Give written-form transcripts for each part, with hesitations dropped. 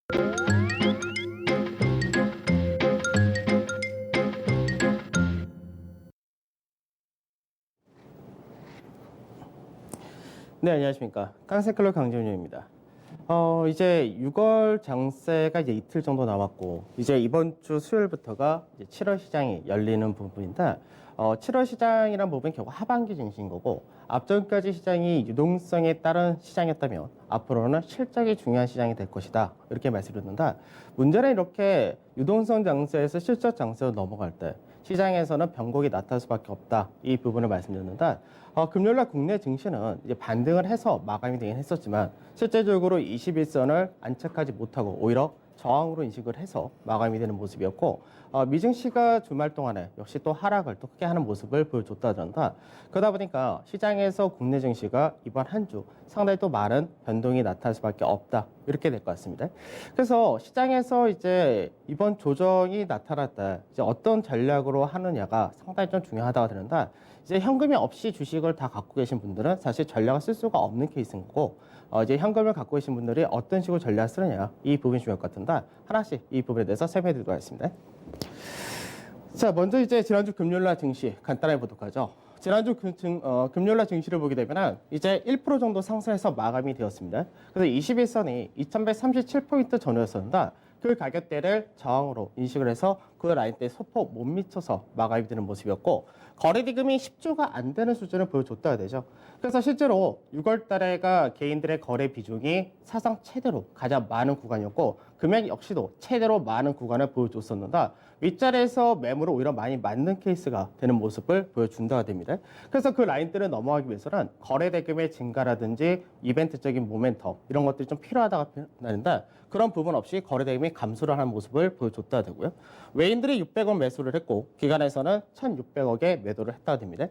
네, 안녕하십니까. 깡세클럽 강재훈입니다. 이제 6월 장세가 이제 이틀 정도 남았고, 이제 이번 주 수요일부터가 이제 7월 시장이 열리는 부분인데, 7월 시장이란 부분은 결국 하반기 증시인 거고, 앞전까지 시장이 유동성에 따른 시장이었다면, 앞으로는 실적이 중요한 시장이 될 것이다. 이렇게 말씀드렸는데, 문제는 이렇게 유동성 장세에서 실적 장세로 넘어갈 때, 시장에서는 변곡이 나타날 수밖에 없다. 이 부분을 말씀드렸는데, 금요일날 국내 증시는 이제 반등을 해서 마감이 되긴 했었지만, 실제적으로 21선을 안착하지 못하고 오히려 저항으로 인식을 해서 마감이 되는 모습이었고, 미증시가 주말 동안에 역시 또 하락을 또 크게 하는 모습을 보여줬다던가, 그러다 보니까 시장에서 국내 증시가 이번 한 주 상당히 또 많은 변동이 나타날 수밖에 없다. 이렇게 될 것 같습니다. 그래서 시장에서 이제 이번 조정이 나타날 때 이제 어떤 전략으로 하느냐가 상당히 좀 중요하다고 되는데, 이제 현금이 없이 주식을 다 갖고 계신 분들은 사실 전략을 쓸 수가 없는 케이스인 거고, 이제 현금을 갖고 계신 분들이 어떤 식으로 전략을 쓰느냐, 이 부분이 중요할 것 같은데, 하나씩 이 부분에 대해서 설명해 드리도록 하겠습니다. 자, 먼저 이제 지난주 금요일날 증시 간단하게 보도록 하죠. 지난주 금요일날 증시를 보게 되면 이제 1% 정도 상승해서 마감이 되었습니다. 그래서 21선이 2137포인트 전후였었는데, 그 가격대를 저항으로 인식을 해서 그 라인대에 소폭 못 미쳐서 마감이 되는 모습이었고, 거래대금이 10조가 안 되는 수준을 보여줬다야 되죠. 그래서 실제로 6월 달에가 개인들의 거래 비중이 사상 최대로 가장 많은 구간이었고, 금액 역시도 최대로 많은 구간을 보여줬었는데, 윗자리에서 매물을 오히려 많이 맞는 케이스가 되는 모습을 보여준다가 됩니다. 그래서 그 라인들을 넘어가기 위해서는 거래 대금의 증가라든지 이벤트적인 모멘텀 이런 것들이 좀 필요하다가 나는데, 그런 부분 없이 거래 대금이 감소를 하는 모습을 보여줬다가 되고요. 외인들이 600억 매수를 했고, 기관에서는 1,600억에 매도를 했다가 됩니다.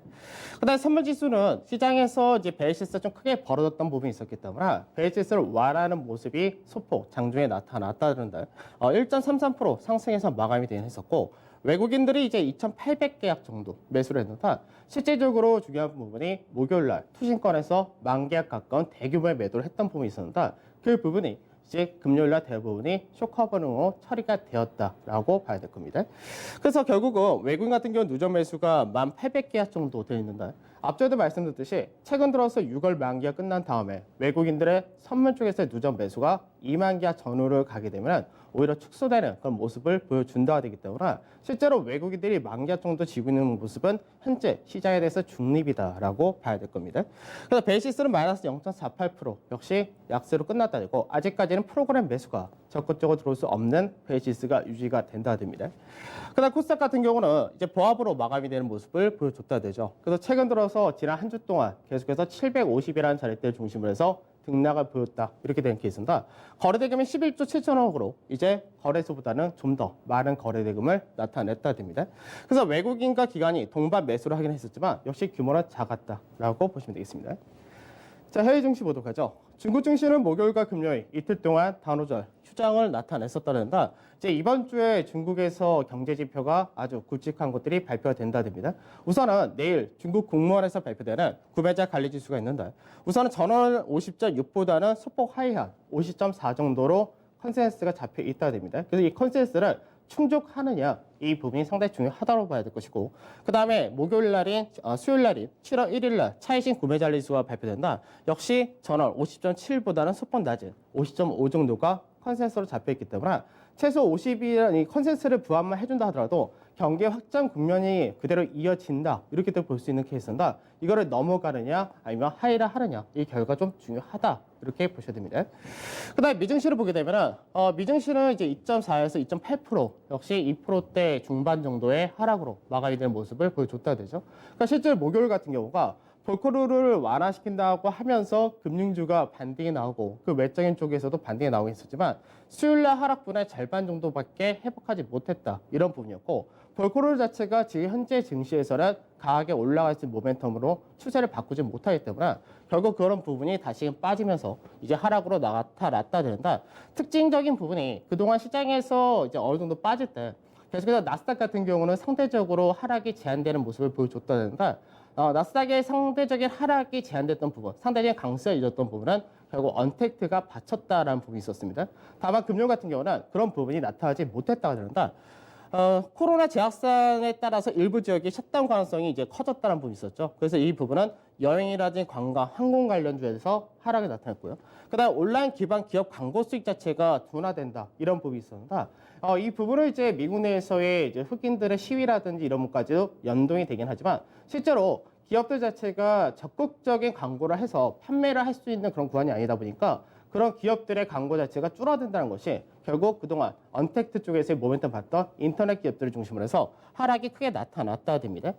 그다음 선물 지수는 시장에서 이제 베이시스가 좀 크게 벌어졌던 부분이 있었기 때문에 베이시스를 완화하는 모습이 소폭 장중에 나타났다는데, 1.33% 상승해서 마감이 되긴 했었고, 외국인들이 이제 2,800계약 정도 매수를 했는데, 실제적으로 중요한 부분이 목요일날 투신권에서 10,000계약 가까운 대규모의 매도를 했던 부분이 있었는데, 그 부분이 이제 금요일날 대부분이 쇼커버닝으로 처리가 되었다라고 봐야 될 겁니다. 그래서 결국은 외국인 같은 경우 누적 매수가 1,800계약 정도 되어 있는데, 앞전에도 말씀드렸듯이 최근 들어서 6월 만기가 끝난 다음에 외국인들의 선물 쪽에서의 누적 매수가 20,000계약 전후를 가게 되면 오히려 축소되는 그런 모습을 보여준다가 되기 때문에, 실제로 외국인들이 10,000계약 정도 지고 있는 모습은 현재 시장에 대해서 중립이다라고 봐야 될 겁니다. 그래서 베이시스는 마이너스 0.48% 역시 약세로 끝났다 되고, 아직까지는 프로그램 매수가 적극적으로 들어올 수 없는 베이시스가 유지가 된다 됩니다. 그다음 코스닥 같은 경우는 이제 보합으로 마감이 되는 모습을 보여줬다 되죠. 그래서 최근 들어서 지난 한 주 동안 계속해서 750이라는 자리대를 중심으로 해서 등락을 보였다, 이렇게 된 케이스입니다. 거래대금이 11조 7천억으로 이제 거래소보다는 좀 더 많은 거래대금을 나타냈다 됩니다. 그래서 외국인과 기관이 동반 매수를 하긴 했었지만 역시 규모는 작았다라고 보시면 되겠습니다. 자, 해외 증시 보도록 하죠. 중국 증시는 목요일과 금요일 이틀 동안 단오절 휴장을 나타냈었다는데, 이제 이번 주에 중국에서 경제 지표가 아주 굵직한 것들이 발표가 된다 됩니다. 우선은 내일 중국 국무원에서 발표되는 구매자 관리 지수가 있는데, 우선은 전월 50.6보다는 소폭 하이한 50.4 정도로 컨센서스가 잡혀 있다 됩니다. 그래서 이 컨센서스를 충족하느냐, 이 부분이 상당히 중요하다고 봐야 될 것이고, 그 다음에 목요일 날인 수요일 날인 7월 1일 날 차이신 구매자 지수가 발표된다. 역시 전월 50.7보다는 소폭 낮은 50.5 정도가 컨센서스로 잡혀 있기 때문에 최소 50이라는 이 컨센서스를 부합만 해준다 하더라도 경기 확장 국면이 그대로 이어진다, 이렇게 볼 수 있는 케이스인데, 이거를 넘어가느냐 아니면 하이라 하느냐, 이 결과가 좀 중요하다, 이렇게 보셔야 됩니다. 그 다음에 미증시를 보게 되면 미증시는 이제 2.4에서 2.8% 역시 2%대 중반 정도의 하락으로 마감이 되는 모습을 보여줬다 되죠. 그러니까 실제 목요일 같은 경우가 볼크루를 완화시킨다고 하면서 금융주가 반등이 나오고 그 외적인 쪽에서도 반등이 나오고 있었지만, 수요일날 하락분의 절반 정도밖에 회복하지 못했다, 이런 부분이었고, 볼크루 자체가 지금 현재 증시에서는 강하게 올라갈 수 있는 모멘텀으로 추세를 바꾸지 못하기 때문에 결국 그런 부분이 다시금 빠지면서 이제 하락으로 나타났다 되는데, 특징적인 부분이 그동안 시장에서 이제 어느 정도 빠질 때 계속해서 나스닥 같은 경우는 상대적으로 하락이 제한되는 모습을 보여줬다 되는데, 나스닥의 상대적인 하락이 제한됐던 부분, 상대적인 강세가 이어졌던 부분은 결국 언택트가 받쳤다라는 부분이 있었습니다. 다만 금융 같은 경우는 그런 부분이 나타나지 못했다고 합니다. 코로나 재확산에 따라서 일부 지역이 셧다운 가능성이 이제 커졌다는 부분이 있었죠. 그래서 이 부분은 여행이라든지 관광, 항공 관련주에서 하락이 나타났고요. 그다음 온라인 기반 기업 광고 수익 자체가 둔화된다 이런 부분이 있었는데 이 부분은 이제 미국 내에서의 이제 흑인들의 시위라든지 이런 것까지도 연동이 되긴 하지만 실제로 기업들 자체가 적극적인 광고를 해서 판매를 할 수 있는 그런 구간이 아니다 보니까 그런 기업들의 광고 자체가 줄어든다는 것이 결국 그동안 언택트 쪽에서의 모멘텀 봤던 인터넷 기업들을 중심으로 해서 하락이 크게 나타났다 됩니다.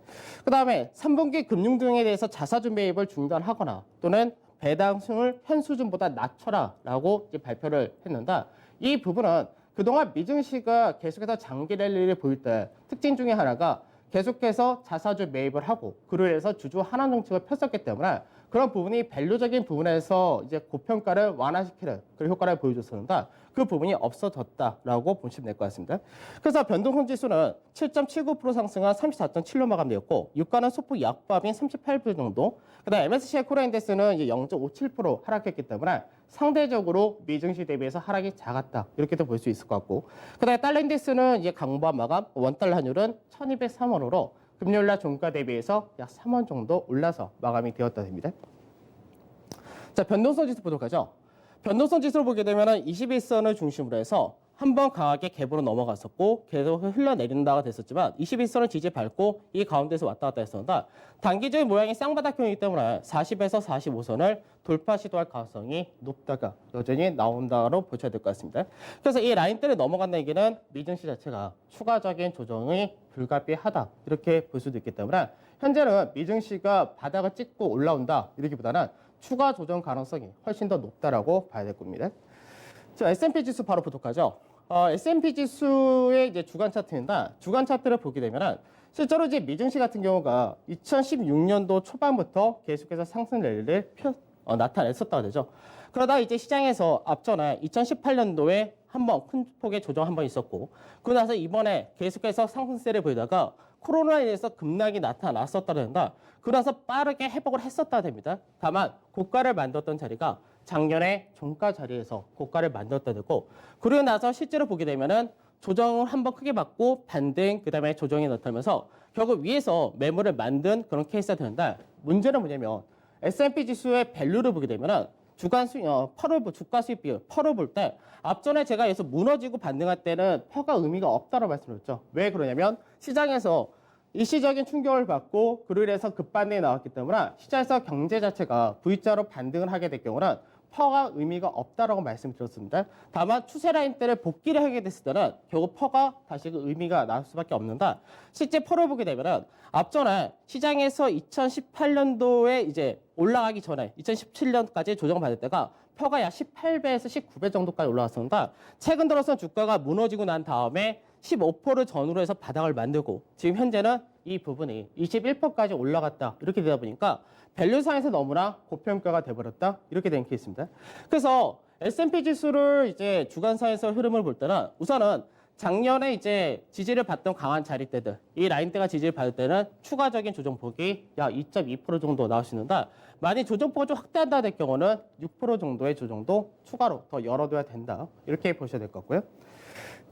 그 다음에 3분기 금융 등에 대해서 자사주 매입을 중단하거나 또는 배당을 현 수준보다 낮춰라라고 발표를 했는데 이 부분은 그동안 미증시가 계속해서 장기 랠리를 보일 때 특징 중에 하나가 계속해서 자사주 매입을 하고 그로 인해서 주주 환원 정책을 폈었기 때문에 그런 부분이 밸류적인 부분에서 이제 고평가를 완화시키는 그런 효과를 보여줬었는데 그 부분이 없어졌다라고 보시면 될 것 같습니다. 그래서 변동성 지수는 7.79% 상승한 34.7로 마감되었고 유가는 소폭 약보합인 38% 정도. 그다음 MSCI 코리아 인덱스는 이제 0.57% 하락했기 때문에 상대적으로 미증시 대비해서 하락이 작았다 이렇게도 볼 수 있을 것 같고. 그다음에 달러 인덱스는 이제 강보합 마감, 원달러 환율은 1,203원으로 금요일날 종가 대비해서 약 3원 정도 올라서 마감이 되었다 됩니다. 자, 변동성 지수 보도록 하죠. 변동성 지수를 보게 되면 21선을 중심으로 해서 한번 강하게 갭으로 넘어갔었고 계속 흘러내린다가 됐었지만 21선을 지지 밟고 이 가운데서 왔다 갔다 했었는데 단기적인 모양이 쌍바닥형이기 때문에 40에서 45선을 돌파 시도할 가능성이 높다가 여전히 나온다로 보셔야 될 것 같습니다. 그래서 이 라인대를 넘어간다는 얘기는 미증시 자체가 추가적인 조정이 불가피하다 이렇게 볼 수도 있기 때문에 현재는 미증시가 바닥을 찍고 올라온다 이러기보다는 추가 조정 가능성이 훨씬 더 높다라고 봐야 될 겁니다. 자, S&P 지수 바로 보도록 하죠. S&P 지수의 이제 주간 차트인데 주간 차트를 보게 되면은 실제로 이제 미증시 같은 경우가 2016년도 초반부터 계속해서 상승 랠리를 나타냈었다고 되죠. 그러다 이제 시장에서 앞전에 2018년도에 한번 큰 폭의 조정 한번 있었고 그러고 나서 이번에 계속해서 상승세를 보이다가 코로나에 의해서 급락이 나타났었다는데 그러고 나서 빠르게 회복을 했었다 됩니다. 다만 고가를 만들었던 자리가 작년에 종가 자리에서 고가를 만들었다 되고 그러고 나서 실제로 보게 되면은 조정을 한번 크게 받고 반등 그다음에 조정이 나타나면서 결국 위에서 매물을 만든 그런 케이스가 되는데 문제는 뭐냐면 S&P 지수의 밸류를 보게 되면은 주간 수익, 주가 수익 비율, 퍼를 볼 때 앞전에 제가 여기서 무너지고 반등할 때는 퍼가 의미가 없다고 말씀드렸죠. 왜 그러냐면 시장에서 일시적인 충격을 받고 그로 인해서 급반등이 나왔기 때문에 시장에서 경제 자체가 V자로 반등을 하게 될 경우는 퍼가 의미가 없다라고 말씀드렸습니다. 다만 추세 라인대를 복귀를 하게 됐을 때는 결국 퍼가 다시 그 의미가 나올 수밖에 없는데 실제 퍼를 보게 되면은 앞전에 시장에서 2018년도에 이제 올라가기 전에 2017년까지 조정받을 때가 퍼가 약 18배에서 19배 정도까지 올라왔었는데 최근 들어서 주가가 무너지고 난 다음에 15%를 전후로 해서 바닥을 만들고 지금 현재는 이 부분이 21%까지 올라갔다 이렇게 되다 보니까 밸류상에서 너무나 고평가가 돼버렸다 이렇게 된 케이스입니다. 그래서 S&P 지수를 이제 주간사에서 흐름을 볼 때는 우선은 작년에 이제 지지를 받던 강한 자리대들 이 라인대가 지지를 받을 때는 추가적인 조정폭이 약 2.2% 정도 나올 수 있는데 만약 조정폭을 좀 확대한다 될 경우는 6% 정도의 조정도 추가로 더 열어둬야 된다 이렇게 보셔야 될 것 같고요.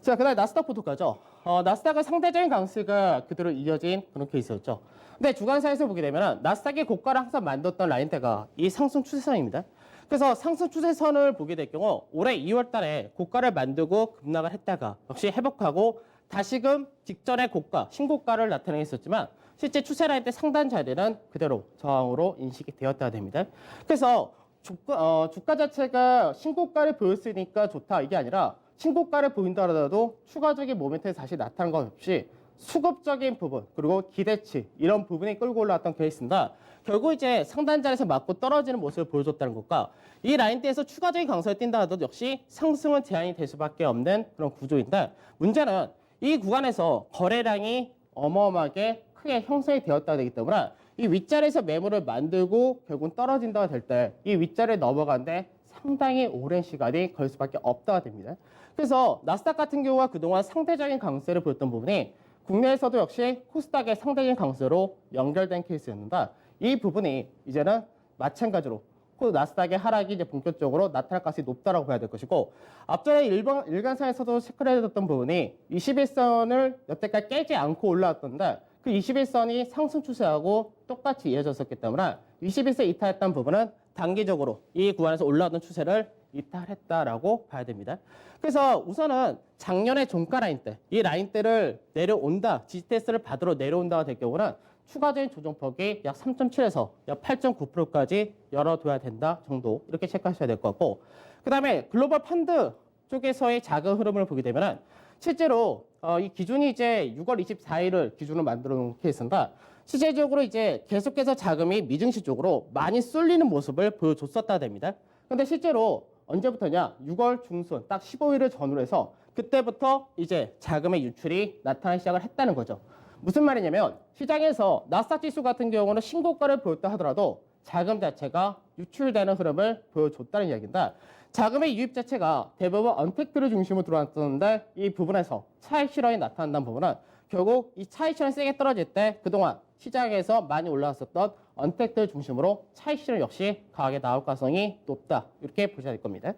자, 그다음에 나스닥 보도록 하죠. 나스닥은 상대적인 강세가 그대로 이어진 그런 케이스였죠. 근데 주간사에서 보게 되면 나스닥의 고가를 항상 만들었던 라인대가 이 상승 추세선입니다. 그래서 상승 추세선을 보게 될 경우 올해 2월 달에 고가를 만들고 급락을 했다가 역시 회복하고 다시금 직전의 고가, 신고가를 나타내었었지만 실제 추세 라인대 상단 자리는 그대로 저항으로 인식이 되었다가 됩니다. 그래서 주가 자체가 신고가를 보였으니까 좋다 이게 아니라 신고가를 보인다 하더라도 추가적인 모멘텀이 다시 나타난 것 없이 수급적인 부분 그리고 기대치 이런 부분이 끌고 올라왔던 케이스인데 결국 이제 상단 자리에서 맞고 떨어지는 모습을 보여줬다는 것과 이 라인대에서 추가적인 강세를 띈다 하더라도 역시 상승은 제한이 될 수밖에 없는 그런 구조인데 문제는 이 구간에서 거래량이 어마어마하게 크게 형성이 되었다 되기 때문에 이 윗자리에서 매물을 만들고 결국은 떨어진다가 될 때 이 윗자리에 넘어가는데 상당히 오랜 시간이 걸릴 수밖에 없다가 됩니다. 그래서 나스닥 같은 경우가 그동안 상대적인 강세를 보였던 부분이 국내에서도 역시 코스닥의 상대적인 강세로 연결된 케이스였는데 이 부분이 이제는 마찬가지로 나스닥의 하락이 이제 본격적으로 나타날 가능성이 높다라고 봐야 될 것이고, 앞전에 일간사에서도 체크를 해뒀던 부분이 21선을 여태까지 깨지 않고 올라왔던데 그 21선이 상승 추세하고 똑같이 이어졌었기 때문에 21선 이탈했던 부분은 단기적으로 이 구간에서 올라왔던 추세를 이탈했다라고 봐야 됩니다. 그래서 우선은 작년에 종가 라인 때 이 라인대를 내려온다, 지지 테스트를 받으러 내려온다가 될 경우는 추가적인 조정폭이 약 3.7에서 약 8.9%까지 열어둬야 된다 정도, 이렇게 체크하셔야 될 것 같고, 그 다음에 글로벌 펀드 쪽에서의 자금 흐름을 보게 되면은 실제로 이 기준이 이제 6월 24일을 기준으로 만들어 놓은 케이스인가, 실제적으로 이제 계속해서 자금이 미증시 쪽으로 많이 쏠리는 모습을 보여줬었다 됩니다. 근데 실제로 언제부터냐, 6월 중순 딱 15일을 전후로 해서 그때부터 이제 자금의 유출이 나타나기 시작을 했다는 거죠. 무슨 말이냐면 시장에서 나스닥 지수 같은 경우는 신고가를 보였다 하더라도 자금 자체가 유출되는 흐름을 보여줬다는 이야기인데, 자금의 유입 자체가 대부분 언택트를 중심으로 들어왔었는데 이 부분에서 차익 실현이 나타난다는 부분은 결국 이 차익 실현이 세게 떨어질 때 그동안 시장에서 많이 올라왔었던 언택트를 중심으로 차익 실현 역시 강하게 나올 가능성이 높다, 이렇게 보셔야 될 겁니다.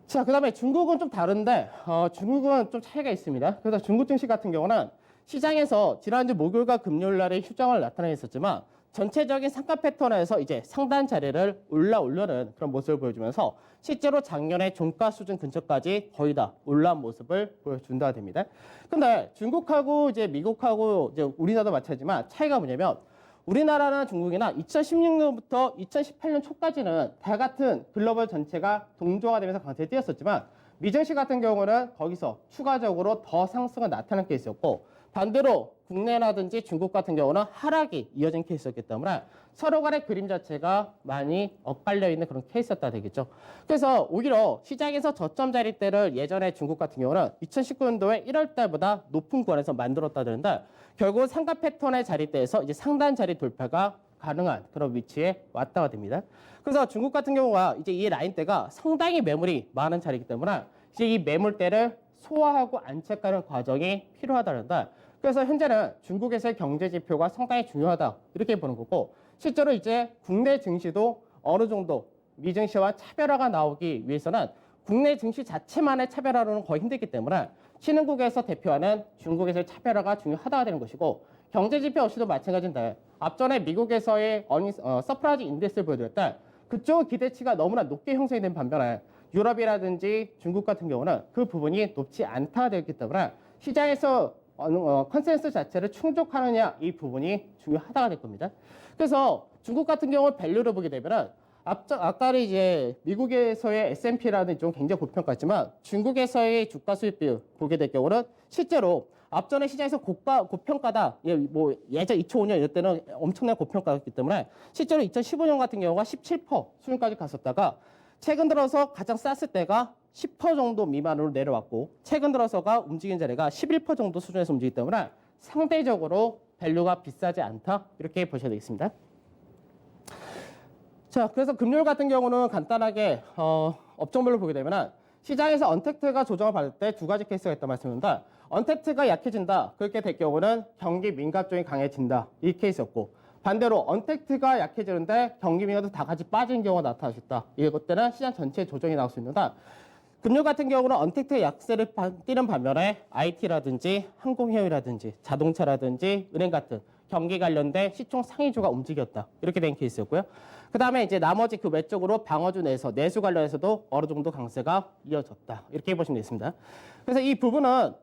자, 그 다음에 중국은 좀 다른데 중국은 좀 차이가 있습니다. 그래서 중국 증시 같은 경우는 시장에서 지난주 목요일과 금요일 날에 휴장을 나타내었지만 전체적인 상가 패턴에서 이제 상단 자리를 올라오려는 그런 모습을 보여주면서 실제로 작년에 종가 수준 근처까지 거의 다 올라온 모습을 보여준다 됩니다. 근데 중국하고 이제 미국하고 이제 우리나라도 마찬가지지만 차이가 뭐냐면, 우리나라나 중국이나 2016년부터 2018년 초까지는 다 같은 글로벌 전체가 동조가 되면서 강세에 뛰었었지만 미증시 같은 경우는 거기서 추가적으로 더 상승을 나타난 케이스였고, 반대로 국내라든지 중국 같은 경우는 하락이 이어진 케이스였기 때문에 서로 간의 그림 자체가 많이 엇갈려 있는 그런 케이스였다 되겠죠. 그래서 오히려 시장에서 저점 자리대를 예전에 중국 같은 경우는 2019년도에 1월 달보다 높은 구간에서 만들었다는데 결국 상가 패턴의 자리대에서 이제 상단 자리 돌파가 가능한 그런 위치에 왔다가 됩니다. 그래서 중국 같은 경우가 이제 이 라인대가 상당히 매물이 많은 자리이기 때문에 이제 이 매물대를 소화하고 안착하는 과정이 필요하다는데, 그래서 현재는 중국에서의 경제 지표가 상당히 중요하다, 이렇게 보는 거고, 실제로 이제 국내 증시도 어느 정도 미증시와 차별화가 나오기 위해서는 국내 증시 자체만의 차별화로는 거의 힘들기 때문에 신흥국에서 대표하는 중국에서의 차별화가 중요하다가 되는 것이고, 경제 지표 역시도 마찬가지인데 앞전에 미국에서의 서프라이즈 인덱스를 보여드릴 때 그쪽 기대치가 너무나 높게 형성이 된 반면에 유럽이라든지 중국 같은 경우는 그 부분이 높지 않다가 되었기 때문에 시장에서 컨센서스 자체를 충족하느냐, 이 부분이 중요하다가 될 겁니다. 그래서 중국 같은 경우 밸류를 보게 되면은 아까는 이제 미국에서의 S&P라는 좀 굉장히 고평가지만 중국에서의 주가 수익 비율 보게 될 경우는 실제로 앞전에 시장에서 고평가다, 뭐 예전 2005년 이럴 때는 엄청난 고평가였기 때문에 실제로 2015년 같은 경우가 17% 수준까지 갔었다가 최근 들어서 가장 쌌을 때가 10% 정도 미만으로 내려왔고, 최근 들어서가 움직이는 자리가 11% 정도 수준에서 움직이기 때문에 상대적으로 밸류가 비싸지 않다, 이렇게 보셔야 되겠습니다. 자, 그래서 금요일 같은 경우는 간단하게 업종별로 보게 되면 시장에서 언택트가 조정을 받을 때 두 가지 케이스가 있다고 말씀드렸는데, 언택트가 약해진다, 그렇게 될 경우는 경기 민감 쪽이 강해진다, 이 케이스였고, 반대로 언택트가 약해지는데 경기 민감도 다 같이 빠지는 경우가 나타났다, 이것 때는 시장 전체에 조정이 나올 수 있는데, 금융 같은 경우는 언택트의 약세를 띠는 반면에 IT라든지 항공해외라든지 자동차라든지 은행 같은 경기 관련된 시총 상위주가 움직였다, 이렇게 된 케이스였고요. 그 다음에 이제 나머지 그 외적으로 방어주 내수 관련해서도 어느 정도 강세가 이어졌다, 이렇게 보시면 되겠습니다. 그래서 이 부분은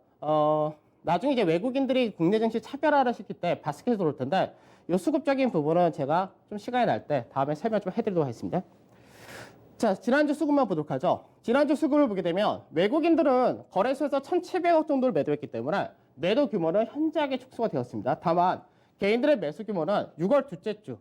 나중에 이제 외국인들이 국내 증시 차별화를 시킬 때 바스켓에서 올 텐데, 이 수급적인 부분은 제가 좀 시간이 날 때 다음에 설명 좀 해드리도록 하겠습니다. 자, 지난주 수급만 보도록 하죠. 지난주 수급을 보게 되면 외국인들은 거래소에서 1,700억 정도를 매도했기 때문에 매도 규모는 현저하게 축소가 되었습니다. 다만 개인들의 매수 규모는 6월 둘째 주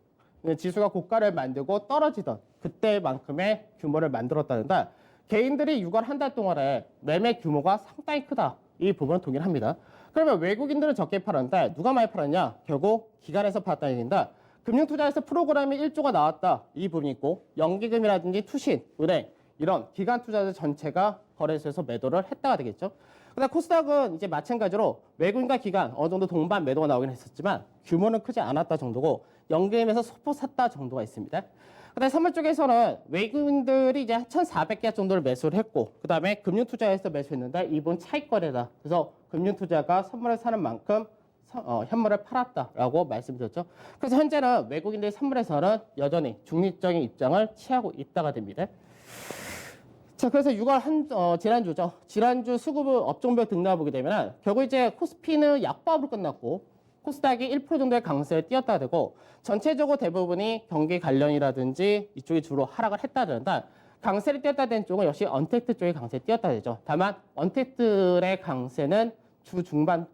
지수가 고가를 만들고 떨어지던 그때만큼의 규모를 만들었다는데, 개인들이 6월 한 달 동안에 매매 규모가 상당히 크다, 이 부분은 동일합니다. 그러면 외국인들은 적게 팔았는데 누가 많이 팔았냐? 결국 기관에서 팔았다는 얘기인데, 금융투자에서 프로그램이 1조가 나왔다, 이 부분이 있고, 연기금이라든지 투신, 은행, 이런 기관 투자자 전체가 거래소에서 매도를 했다가 되겠죠. 그다음 코스닥은 이제 마찬가지로 외국인과 기관 어느 정도 동반 매도가 나오긴 했었지만 규모는 크지 않았다 정도고 연계임에서 소폭 샀다 정도가 있습니다. 그다음에 선물 쪽에서는 외국인들이 이제 1,400개 정도를 매수를 했고 그다음에 금융투자에서 매수했는데 이번 차익 거래다. 그래서 금융투자가 선물을 사는 만큼 현물을 팔았다라고 말씀드렸죠. 그래서 현재는 외국인들의 선물에서는 여전히 중립적인 입장을 취하고 있다가 됩니다. 자, 그래서 6월 지난주죠. 지난주 수급 업종별 등락을 보게 되면 결국 이제 코스피는 약보합으로 끝났고 코스닥이 1% 정도의 강세를 띄었다 되고 전체적으로 대부분이 경기 관련이라든지 이쪽이 주로 하락을 했다 된다. 강세를 띄었다 된 쪽은 역시 언택트 쪽이 강세를 띄었다 되죠. 다만 언택트의 강세는 주 중반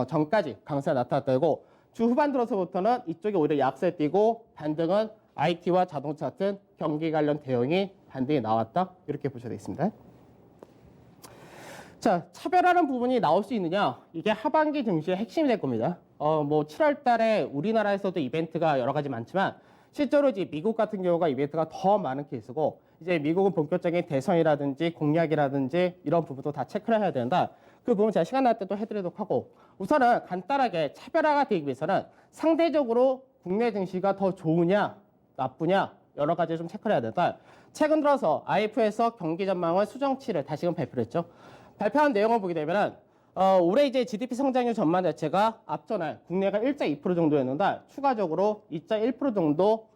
전까지 강세가 나타났다 되고 주 후반 들어서부터는 이쪽이 오히려 약세를 띄고 반등은 IT와 자동차 같은 경기 관련 대응이 반등이 나왔다 이렇게 보셔야 되겠습니다. 자, 차별하는 부분이 나올 수 있느냐? 이게 하반기 증시의 핵심이 될 겁니다. 뭐 7월 달에 우리나라에서도 이벤트가 여러 가지 많지만 실제로 이제 미국 같은 경우가 이벤트가 더 많은 케이스고 이제 미국은 본격적인 대선이라든지 공약이라든지 이런 부분도 다 체크를 해야 된다. 그 부분 제가 시간 날 때 또 해드리도록 하고 우선은 간단하게 차별화가 되기 위해서는 상대적으로 국내 증시가 더 좋으냐 나쁘냐 여러 가지 좀 체크를 해야 된다. 최근 들어서 IMF에서 경기 전망을 수정치를 다시금 발표를 했죠. 발표한 내용을 보게 되면은 올해 이제 GDP 성장률 전망 자체가 앞전에 국내가 1.2% 정도였는데 추가적으로 2.1% 정도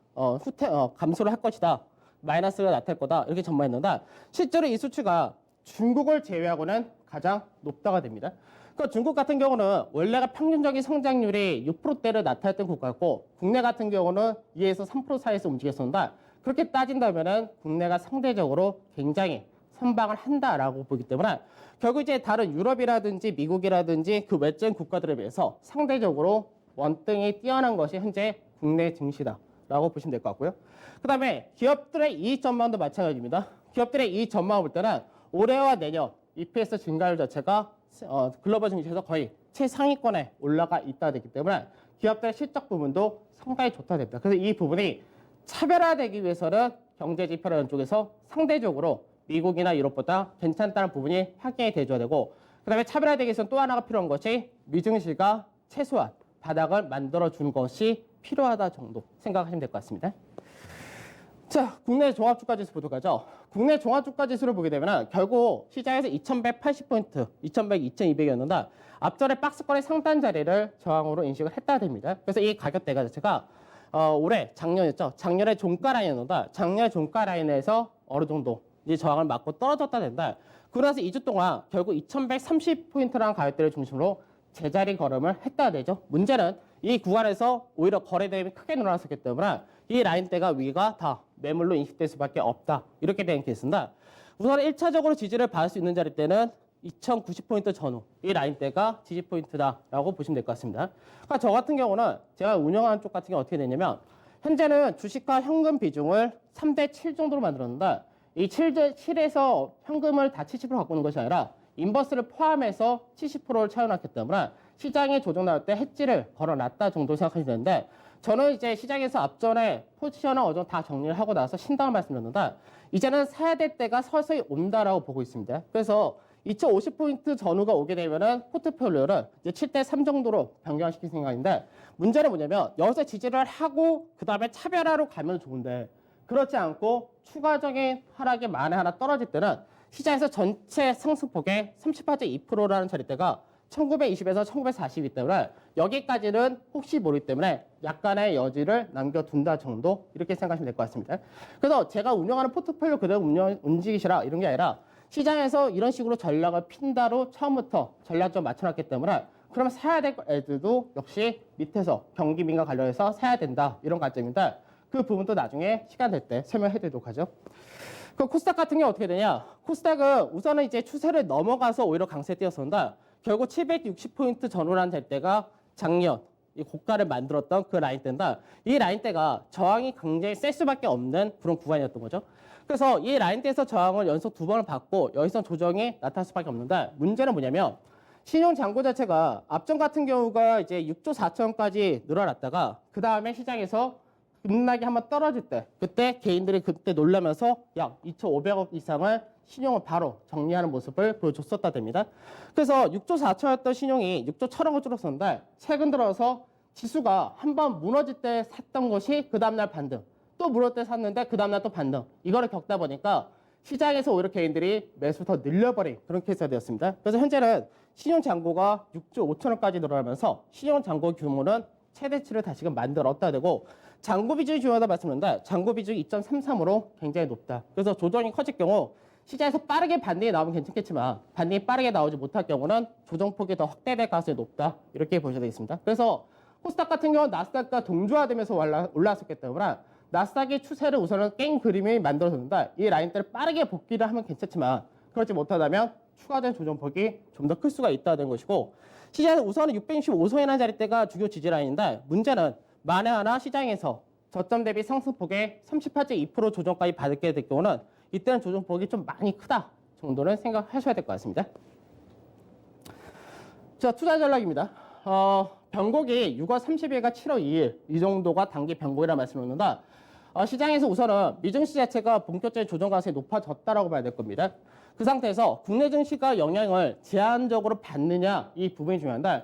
감소를 할 것이다. 마이너스가 나타날 거다. 이렇게 전망했는데 실제로 이 수치가 중국을 제외하고는 가장 높다가 됩니다. 그러니까 중국 같은 경우는 원래가 평균적인 성장률이 6%대를 나타냈던 국가였고 국내 같은 경우는 2에서 3% 사이에서 움직였었는데 그렇게 따진다면은 국내가 상대적으로 굉장히 선방을 한다라고 보기 때문에 결국 이제 다른 유럽이라든지 미국이라든지 그 외적인 국가들에 비해서 상대적으로 원등이 뛰어난 것이 현재 국내 증시다라고 보시면 될 것 같고요. 그 다음에 기업들의 이익 전망도 마찬가지입니다. 기업들의 이익 전망을 볼 때는 올해와 내년 EPS 증가율 자체가 글로벌 증시에서 거의 최상위권에 올라가 있다 되기 때문에 기업들의 실적 부분도 상당히 좋다 됩니다. 그래서 이 부분이 차별화되기 위해서는 경제지표라는 쪽에서 상대적으로 미국이나 유럽보다 괜찮다는 부분이 확인이 돼줘야 되고 그 다음에 차별화되기 위해서는 또 하나가 필요한 것이 미증시가 최소한 바닥을 만들어준 것이 필요하다 정도 생각하시면 될 것 같습니다. 자, 국내 종합주가지수 보도록 하죠. 국내 종합주가지수를 보게 되면 결국 시장에서 2180포인트, 2100, 2200이었는데 앞전에 박스권의 상단 자리를 저항으로 인식을 했다 됩니다. 그래서 이 가격대가 자체가 올해 작년이었죠. 작년에 종가 라인이었는데 작년 종가 라인에서 어느 정도 이제 저항을 맞고 떨어졌다 된다. 그러면서 2주 동안 결국 2130포인트라는 가격대를 중심으로 제자리 걸음을 했다 되죠. 문제는 이 구간에서 오히려 거래 대금이 크게 늘어났었기 때문에 이 라인대가 위가 다 매물로 인식될 수밖에 없다. 이렇게 된 케이스인데 우선 1차적으로 지지를 받을 수 있는 자리 때는 2090포인트 전후 이 라인대가 지지 포인트다라고 보시면 될 것 같습니다. 그러니까 저 같은 경우는 제가 운영하는 쪽 같은 경우 어떻게 되냐면 현재는 주식과 현금 비중을 3대7 정도로 만들었는데 이 7에서 현금을 다 70% 갖고 오는 것이 아니라 인버스를 포함해서 70%를 채워놨기 때문에 시장에 조정 나올 때 해지를 걸어놨다 정도 생각하시면 되는데 저는 이제 시장에서 앞전에 포지션을 어느 정도 다 정리를 하고 나서 신당을 말씀드렸는데 이제는 사야 될 때가 서서히 온다라고 보고 있습니다. 그래서 2050포인트 전후가 오게 되면은 포트폴리오를 이제 7대3 정도로 변경시킬 생각인데 문제는 뭐냐면 여기서 지지를 하고 그 다음에 차별화로 가면 좋은데 그렇지 않고 추가적인 하락이 만에 하나 떨어질 때는 시장에서 전체 상승폭의 38.2%라는 자리대가 1920에서 1940이기 때문에 여기까지는 혹시 모르기 때문에 약간의 여지를 남겨둔다 정도 이렇게 생각하시면 될 것 같습니다. 그래서 제가 운영하는 포트폴리오 그대로 움직이시라 이런 게 아니라 시장에서 이런 식으로 전략을 핀다로 처음부터 전략 좀 맞춰놨기 때문에 그러면 사야 될 애들도 역시 밑에서 경기민과 관련해서 사야 된다 이런 관점인데 그 부분도 나중에 시간 될 때 설명해 드리도록 하죠. 그 코스닥 같은 게 어떻게 되냐? 코스닥은 우선은 이제 추세를 넘어가서 오히려 강세에 뛰었었는데 결국 760포인트 전후라는 될 때가 작년 이 고가를 만들었던 그 라인대인데 이 라인대가 저항이 굉장히 셀 수밖에 없는 그런 구간이었던 거죠. 그래서 이 라인대에서 저항을 연속 2번을 받고 여기서 조정이 나타날 수밖에 없는데 문제는 뭐냐면 신용 잔고 자체가 앞전 같은 경우가 이제 6조 4천까지 늘어났다가 그 다음에 시장에서 급락이 한번 떨어질 때 그때 개인들이 그때 놀라면서 약 2,500억 이상을 신용을 바로 정리하는 모습을 보여줬었다 됩니다. 그래서 6조 4천이었던 신용이 6조 1천억을 줄었었는데 최근 들어서 지수가 한번 무너질 때 샀던 것이 그 다음날 반등, 또 무너질 때 샀는데 그 다음날 또 반등, 이거를 겪다 보니까 시장에서 오히려 개인들이 매수 더 늘려버린 그런 케이스가 되었습니다. 그래서 현재는 신용 잔고가 6조 5천억까지 늘어나면서 신용 잔고 규모는 최대치를 다시금 만들었다 되고, 잔고 비중이 중요하다 말씀드렸는데 잔고 비중이 2.33으로 굉장히 높다. 그래서 조정이 커질 경우 시장에서 빠르게 반등이 나오면 괜찮겠지만 반등이 빠르게 나오지 못할 경우는 조정폭이 더 확대될 가능성이 높다, 이렇게 보셔야 되겠습니다. 그래서 코스닥 같은 경우는 나스닥과 동조화되면서 올라왔었기 때문에 나스닥의 추세를 우선은 깬 그림이 만들어졌는데 이 라인대를 빠르게 복귀를 하면 괜찮지만 그렇지 못하다면 추가된 조정폭이 좀 더 클 수가 있다는 것이고, 시장에서 우선은 665선이라는 자리대가 주요 지지라인인데 문제는 만에 하나 시장에서 저점 대비 상승폭의 38.2% 조정까지 받게 될 경우는 이때는 조정폭이 좀 많이 크다 정도는 생각하셔야 될 것 같습니다. 자, 투자 전략입니다. 변곡이 6월 30일과 7월 2일 이 정도가 단기 변곡이라 말씀드렸는데 시장에서 우선은 미증시 자체가 본격적인 조정 가능성이 높아졌다라고 봐야 될 겁니다. 그 상태에서 국내 증시가 영향을 제한적으로 받느냐, 이 부분이 중요한데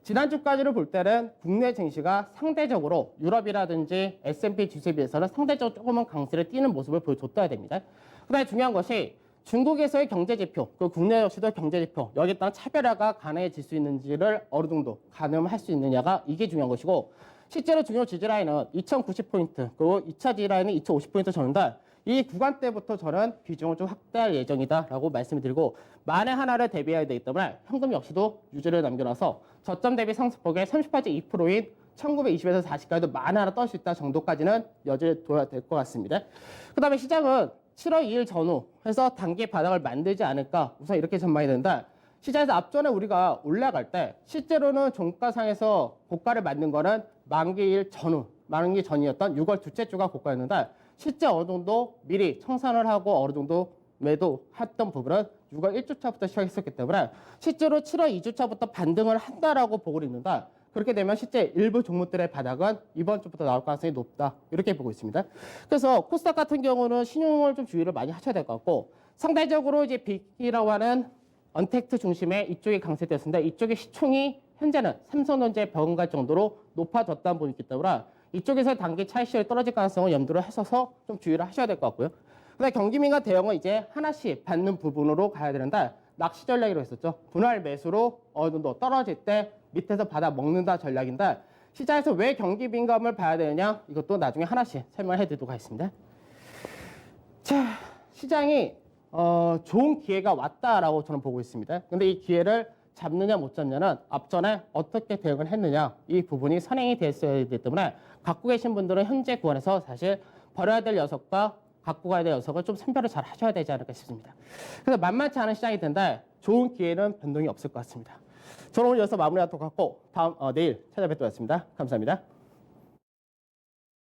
지난주까지를 볼 때는 국내 증시가 상대적으로 유럽이라든지 S&P 지수에 비해서는 상대적으로 조금은 강세를 띠는 모습을 보여줬어야 됩니다. 그다음에 중요한 것이 중국에서의 경제지표, 그 국내 역시도 경제지표, 여기에 따른 차별화가 가능해질 수 있는지를 어느 정도 가늠할 수 있느냐가 이게 중요한 것이고, 실제로 중요 지지라인은 2090포인트, 그리고 2차 지지라인은 2050포인트 전인데 이 구간대부터 저는 비중을 좀 확대할 예정이다라고 말씀을 드리고, 만에 하나를 대비해야 되기 때문에 현금 역시도 유지를 남겨놔서 저점 대비 상승폭의 38.2%인 1920에서 40까지도 만에 하나 떨 수 있다 정도까지는 여지를 둬야 될 것 같습니다. 그 다음에 시장은 7월 2일 전후 해서 단기 바닥을 만들지 않을까, 우선 이렇게 전망이 된다. 시장에서 앞전에 우리가 올라갈 때 실제로는 종가상에서 고가를 만든 거는 만기일 전후, 만기 전이었던 6월 둘째 주가 고가였는데 실제 어느 정도 미리 청산을 하고 어느 정도 매도했던 부분은 6월 1주차부터 시작했었기 때문에 실제로 7월 2주차부터 반등을 한다라고 보고 있는데, 그렇게 되면 실제 일부 종목들의 바닥은 이번 주부터 나올 가능성이 높다, 이렇게 보고 있습니다. 그래서 코스닥 같은 경우는 신용을 좀 주의를 많이 하셔야 될 것 같고, 상대적으로 이제 빅이라고 하는 언택트 중심의 이쪽이 강세되었습니다. 이쪽의 시총이 현재는 삼성전자의 버금갈 정도로 높아졌다는 부분이 있기 때문에 이쪽에서 단기 차익 실현이 떨어질 가능성을 염두를 하셔서 좀 주의를 하셔야 될 것 같고요. 그다음에 경기민과 대형은 이제 하나씩 받는 부분으로 가야 되는데 낚시 전략이라고 했었죠. 분할 매수로 어느 정도 떨어질 때 밑에서 받아 먹는다 전략인데, 시장에서 왜 경기 민감을 봐야 되느냐, 이것도 나중에 하나씩 설명해 드리도록 하겠습니다. 자, 시장이 좋은 기회가 왔다라고 저는 보고 있습니다. 근데 이 기회를 잡느냐 못 잡느냐는 앞전에 어떻게 대응을 했느냐, 이 부분이 선행이 됐어야 되기 때문에 갖고 계신 분들은 현재 구간에서 사실 버려야 될 녀석과 갖고 가야 될 녀석을 좀 선별을 잘 하셔야 되지 않을까 싶습니다. 그래서 만만치 않은 시장이 된다. 좋은 기회는 변동이 없을 것 같습니다. 저는 오늘 여기서 마무리하도록 하고 내일 찾아뵙도록 하겠습니다. 감사합니다.